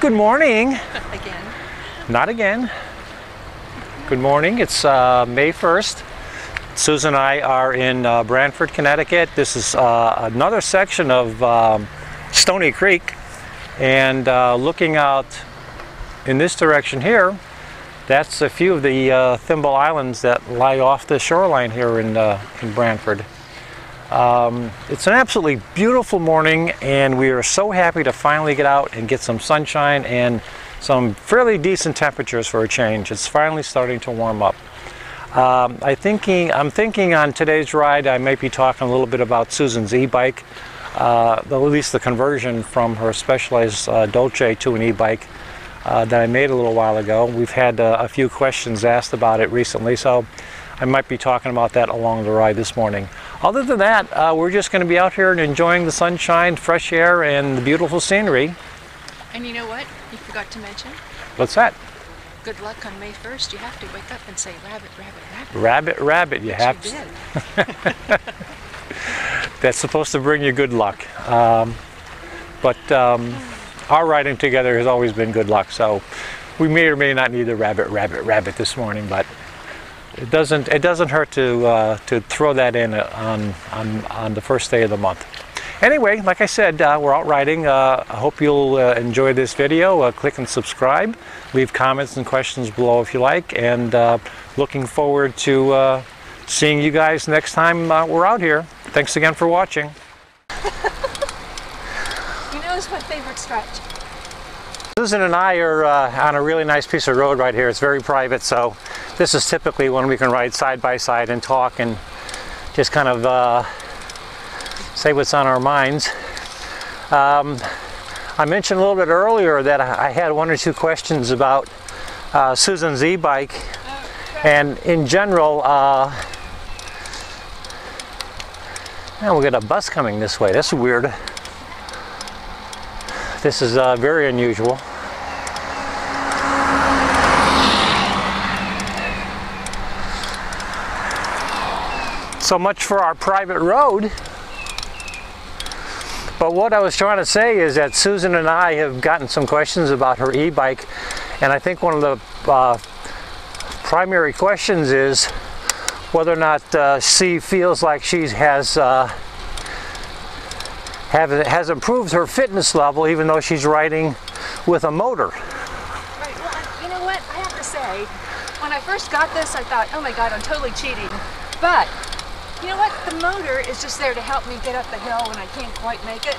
Good morning. Again. Not again. Good morning. It's May 1st. Susan and I are in Branford, Connecticut. This is another section of Stony Creek. And looking out in this direction here, that's a few of the Thimble Islands that lie off the shoreline here in Branford. It's an absolutely beautiful morning, and we are so happy to finally get out and get some sunshine and some fairly decent temperatures for a change. It's finally starting to warm up. I'm thinking on today's ride I might be talking a little bit about Susan's e-bike, at least the conversion from her Specialized Dolce to an e-bike that I made a little while ago. We've had a few questions asked about it recently, so I might be talking about that along the ride this morning. Other than that, we're just going to be out here and enjoying the sunshine, fresh air, and the beautiful scenery. And you know what? You forgot to mention? What's that? Good luck on May 1st. You have to wake up and say rabbit, rabbit, rabbit. Rabbit, rabbit. You have to. That's supposed to bring you good luck. But our riding together has always been good luck, so we may or may not need the rabbit, rabbit, rabbit this morning, but it doesn't hurt to throw that in on the first day of the month. Anyway, like I said, we're out riding. I hope you'll enjoy this video. Click and subscribe. Leave comments and questions below if you like, and looking forward to seeing you guys next time we're out here. Thanks again for watching. You know, it's my favorite stretch. Susan and I are on a really nice piece of road right here. It's very private, so this is typically when we can ride side by side and talk and just kind of say what's on our minds. I mentioned a little bit earlier that I had one or two questions about Susan's e-bike, and in general, now we got a bus coming this way. That's weird. This is very unusual. So much for our private road. But what I was trying to say is that Susan and I have gotten some questions about her e-bike, and I think one of the primary questions is whether or not she feels like she has improved her fitness level, even though she's riding with a motor. Right. Well, you know what? I have to say, when I first got this, I thought, oh my God, I'm totally cheating. But you know what? The motor is just there to help me get up the hill when I can't quite make it.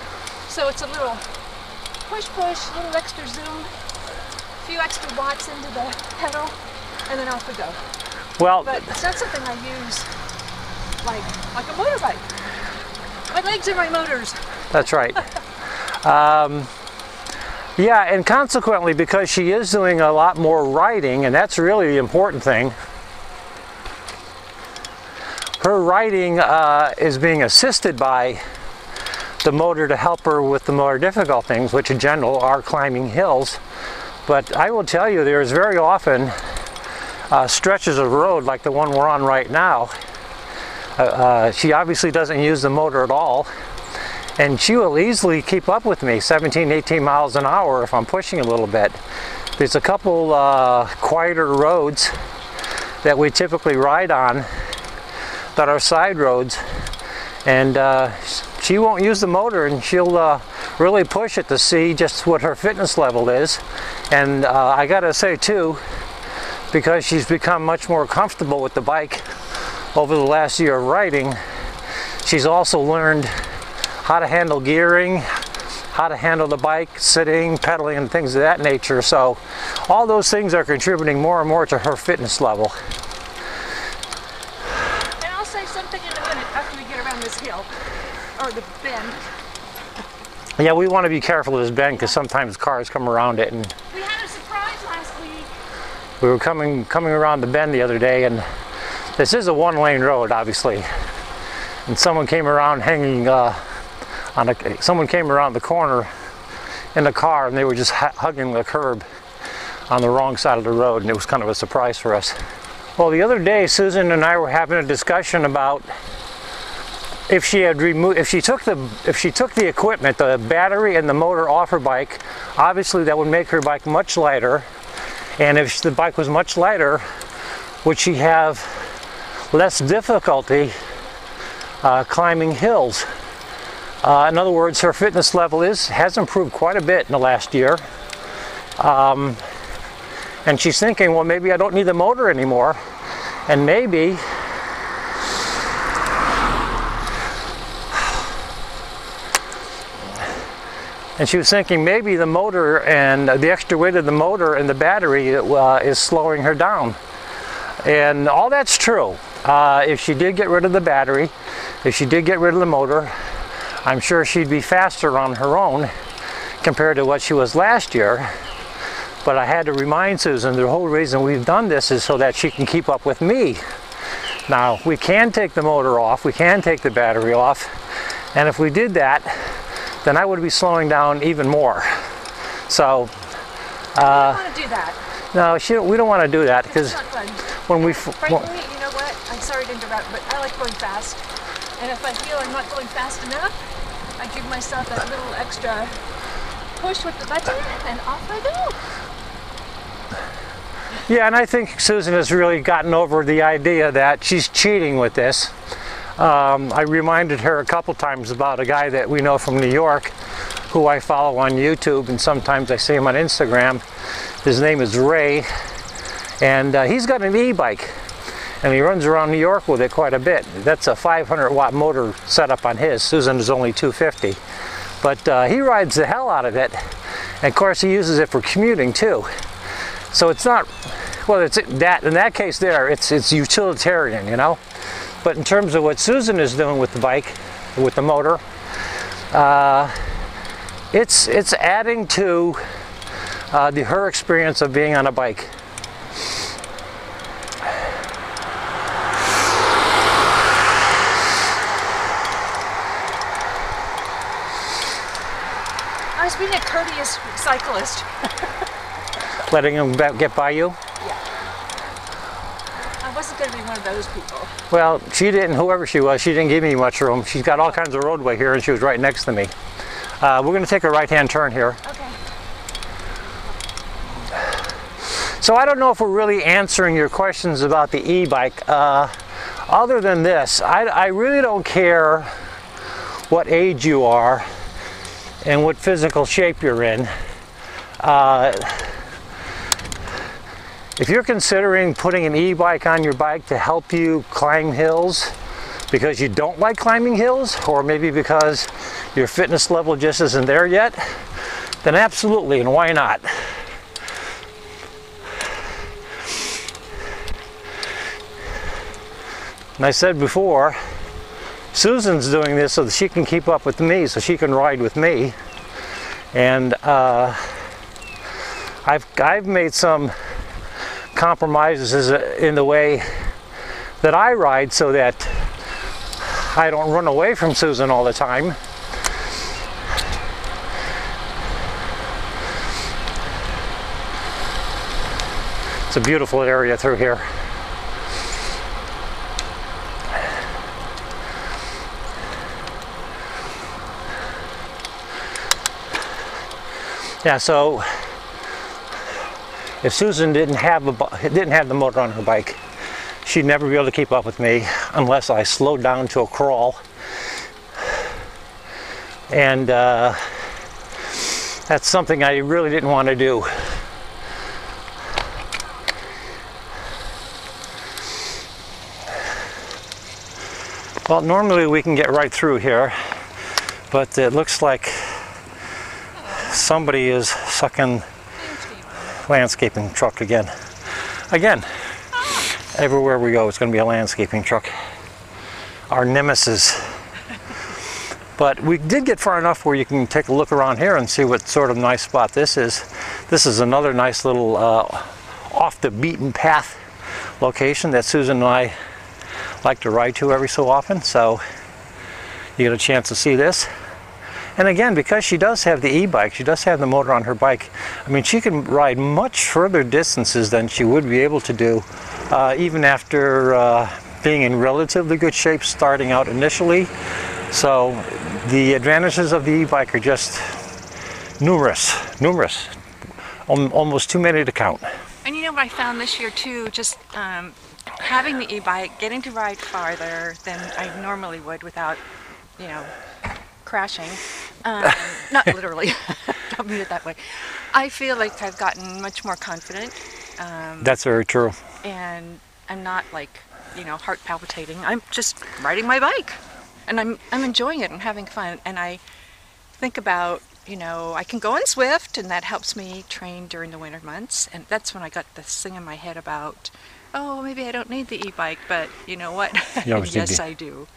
So it's a little push, a little extra zoom, a few extra watts into the pedal, and then off we go. Well, but it's not something I use like a motorbike. My legs are my motors. That's right. Yeah, and consequently, because she is doing a lot more riding, and that's really the important thing, her riding is being assisted by the motor to help her with the more difficult things, which in general are climbing hills. But I will tell you, there's very often stretches of road like the one we're on right now. She obviously doesn't use the motor at all, and she will easily keep up with me 17, 18 miles an hour if I'm pushing a little bit. There's a couple quieter roads that we typically ride on that are side roads, and she won't use the motor, and she'll really push it to see just what her fitness level is. And I gotta say too, because she's become much more comfortable with the bike over the last year of riding, she's also learned how to handle gearing, how to handle the bike, sitting, pedaling, and things of that nature. So all those things are contributing more and more to her fitness level. And I'll say something in a minute after we get around this hill, or the bend. Yeah, we want to be careful of this bend because sometimes cars come around it, and we had a surprise last week. We were coming around the bend the other day, and this is a one-lane road, obviously, and someone came around someone came around the corner in a car, and they were just hugging the curb on the wrong side of the road, and it was kind of a surprise for us. Well, the other day, Susan and I were having a discussion about if she took the equipment, the battery and the motor off her bike, obviously that would make her bike much lighter. And if the bike was much lighter, would she have less difficulty climbing hills? In other words, her fitness level has improved quite a bit in the last year. And she's thinking, well, maybe I don't need the motor anymore. And maybe she was thinking maybe the motor and the extra weight of the motor and the battery is slowing her down. And all that's true. If she did get rid of the battery, if she did get rid of the motor, I'm sure she'd be faster on her own compared to what she was last year. But I had to remind Susan the whole reason we've done this is so that she can keep up with me. Now, we can take the motor off, we can take the battery off, and if we did that, then I would be slowing down even more. So, I don't want to do that. No, we don't want to do that because when we... Frankly, you know what? I'm sorry to interrupt, but I like going fast. And if I feel I'm not going fast enough, I give myself that little extra push with the button, and off I go. Yeah, and I think Susan has really gotten over the idea that she's cheating with this. I reminded her a couple times about a guy that we know from New York who I follow on YouTube, and sometimes I see him on Instagram. His name is Ray, and he's got an e-bike, and he runs around New York with it quite a bit. That's a 500-watt motor setup on his. Susan is only 250. But he rides the hell out of it, and of course he uses it for commuting too. So it's not, well, it's that in that case there, it's utilitarian, you know. But in terms of what Susan is doing with the bike, with the motor, it's adding to her experience of being on a bike. I was being a courteous cyclist. Letting him get by you? Yeah. I wasn't going to be one of those people. Well, she didn't, whoever she was, she didn't give me much room. She's got all kinds of roadway here, and she was right next to me. We're going to take a right-hand turn here. Okay. So I don't know if we're really answering your questions about the e-bike. Other than this, I really don't care what age you are and what physical shape you're in. If you're considering putting an e-bike on your bike to help you climb hills because you don't like climbing hills, or maybe because your fitness level just isn't there yet, then absolutely, and why not? And I said before, Susan's doing this so that she can keep up with me, so she can ride with me. And I've made some compromises in the way that I ride so that I don't run away from Susan all the time. It's a beautiful area through here. Yeah, so if Susan didn't have the motor on her bike, she'd never be able to keep up with me unless I slowed down to a crawl. And that's something I really didn't want to do. Well, normally we can get right through here, but it looks like somebody is sucking landscaping truck again. Everywhere we go, it's going to be a landscaping truck. Our nemesis. But we did get far enough where you can take a look around here and see what sort of nice spot this is. This is another nice little off the beaten path location that Susan and I like to ride to every so often. So you get a chance to see this. And again, because she does have the e-bike, she does have the motor on her bike, I mean, she can ride much further distances than she would be able to do even after being in relatively good shape starting out initially. So the advantages of the e-bike are just numerous, almost too many to count. And you know what I found this year too, just having the e-bike, getting to ride farther than I normally would without, you know, crashing. Not literally, don't mean it that way. I feel like I've gotten much more confident. That's very true. And I'm not like, you know, heart palpitating. I'm just riding my bike, and I'm enjoying it and having fun. And I think about, you know, I can go on Swift, and that helps me train during the winter months. And that's when I got this thing in my head about, oh, maybe I don't need the e-bike, but you know what? Yes, I do.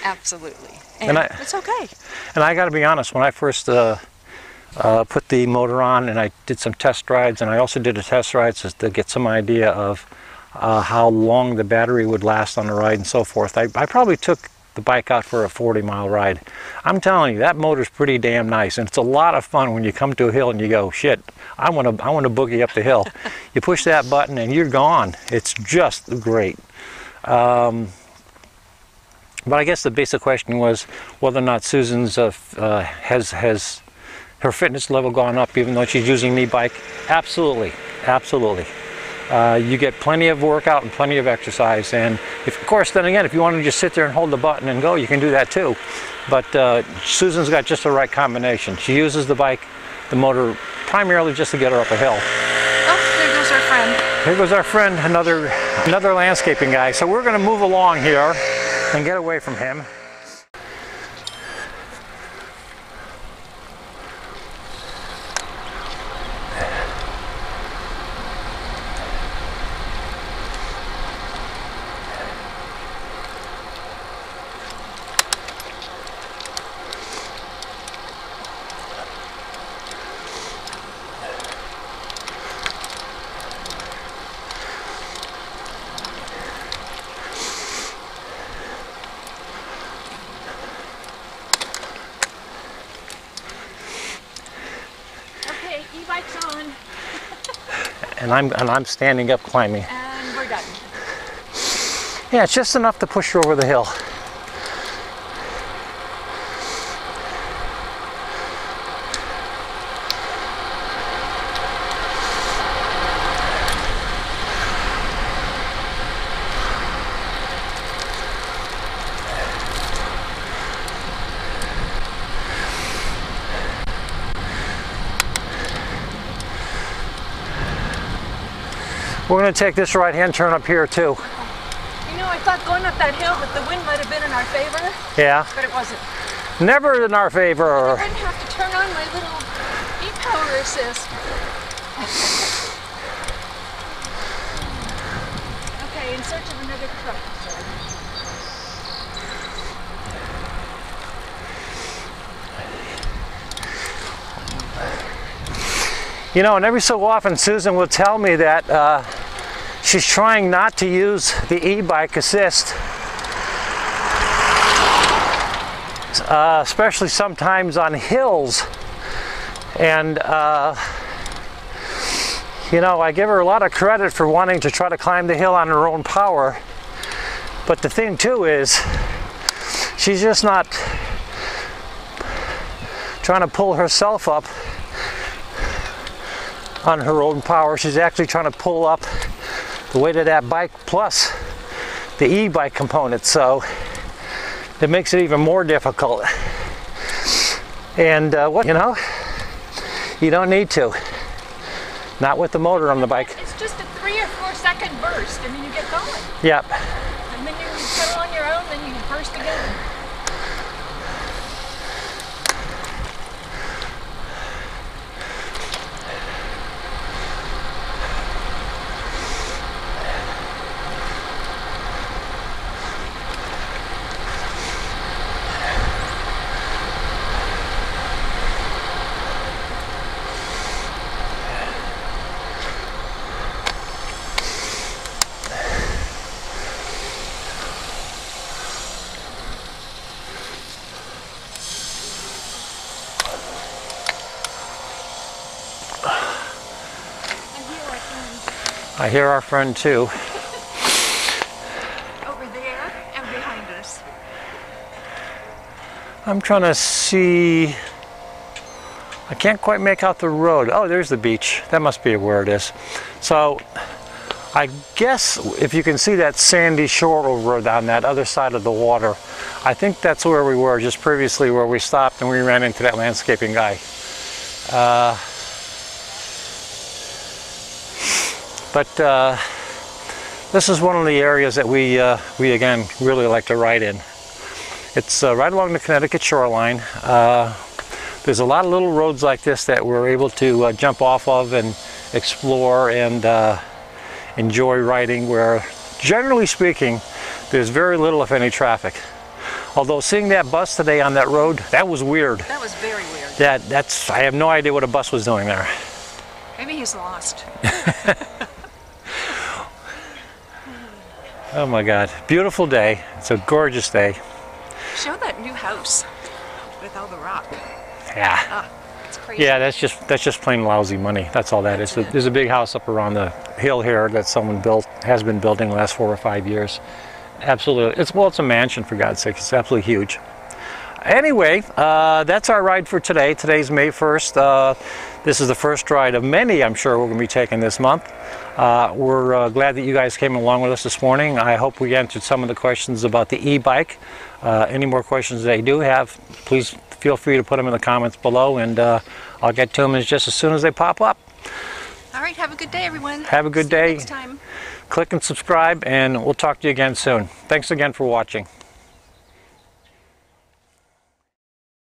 Absolutely. And it's okay. And I got to be honest, when I first put the motor on and I did some test rides, and I also did a test ride just to get some idea of how long the battery would last on the ride and so forth. I probably took the bike out for a 40-mile ride. I'm telling you, that motor's pretty damn nice, and it's a lot of fun when you come to a hill and you go, shit, I want to boogie up the hill. You push that button and you're gone. It's just great. But I guess the basic question was whether or not Susan's has her fitness level gone up even though she's using the e-bike. Absolutely, absolutely. You get plenty of workout and plenty of exercise, and of course, then again, if you want to just sit there and hold the button and go, you can do that too. But Susan's got just the right combination. She uses the bike, the motor, primarily just to get her up a hill. Oh, there goes our friend. Here goes our friend, another landscaping guy. So we're going to move along here and get away from him. E-bike's on. and I'm standing up climbing. And we're done. Yeah, it's just enough to push her over the hill. We're going to take this right-hand turn up here too. You know, I thought going up that hill that the wind might have been in our favor. Yeah. But it wasn't. Never in our favor. I didn't have to turn on my little e-power assist. Okay, in search of another truck. You know, and every so often Susan will tell me that she's trying not to use the e-bike assist, especially sometimes on hills. And you know, I give her a lot of credit for wanting to try to climb the hill on her own power. But the thing too is, she's just not trying to pull herself up on her own power. She's actually trying to pull up the weight of that bike plus the e-bike component, so it makes it even more difficult. And what, you know, you don't need to. Not with the motor on the bike. It's just a 3 or 4 second burst and then you get going. Yep. And then you pedal on your own, then you burst again. I hear our friend too. Over there. I'm trying to see. I can't quite make out the road. Oh, there's the beach. That must be where it is. So I guess if you can see that sandy shore over on that other side of the water, I think that's where we were just previously, where we stopped and we ran into that landscaping guy. This is one of the areas that we again really like to ride in. It's right along the Connecticut shoreline. There's a lot of little roads like this that we're able to jump off of and explore and enjoy riding, where generally speaking there's very little if any traffic. Although seeing that bus today on that road, that was weird. That was very weird. I have no idea what a bus was doing there. Maybe he's lost. Oh my God, beautiful day. It's a gorgeous day. Show that new house with all the rock. Yeah. It's crazy. Yeah, that's just plain lousy money. That's all that is. There's a big house up around the hill here that someone has been building the last 4 or 5 years. Absolutely. It's a mansion, for God's sake. It's absolutely huge. Anyway, that's our ride for today. Today's May 1st. This is the first ride of many, I'm sure, we're going to be taking this month. We're glad that you guys came along with us this morning. I hope we answered some of the questions about the e-bike. Any more questions that you do have, please feel free to put them in the comments below, and I'll get to them just as soon as they pop up. All right, have a good day, everyone. Have a good day. See you next time. Click and subscribe, and we'll talk to you again soon. Thanks again for watching.